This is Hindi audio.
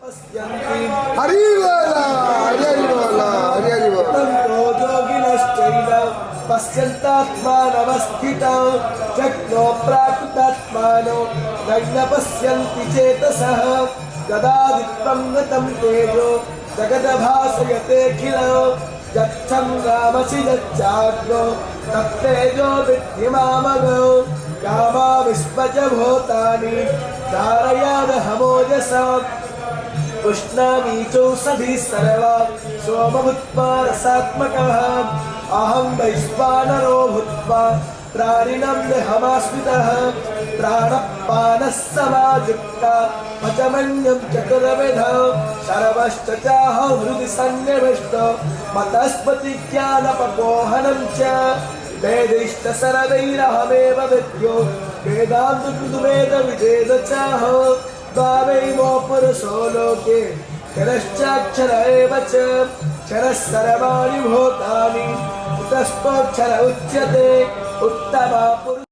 हरि बोला हरि बोला हरि बोला योगिनश्चैव पश्यन्तात्मानवस्थितं जग्नो प्राकृतात्मानो नैव पश्यन्ति चेतसः गदादित्वं गतं तेजो जगद्भासयतेऽखिलं यच्छङ्गामसि यच्चाग्नो तत्तेजो विद्धि मामगो कामाविश्वच भूतानि धारयामहमोजसा उष्णामीचौषधी सर्वा सोमभूत्वा रसात्मकः अहं वैश्वानरो भूत्वा प्राणिनं देहमाश्रितः प्राणपानः समायुक्ता पचमन्यं चतुर्विधं सर्वश्च चाहं हृदि सन्निविष्टो मतस्पतिज्ञानपपोहनं च वेदैश्च सर्वैरहमेव विद्यो वेदान्तवेदविदेव चाहं द्वावैमो पुरुषो लोके क्षरश्चाक्षर एव च क्षरः सर्वाणि भूतानि तस्माक्षर उच्यते उत्तमा पुरुष।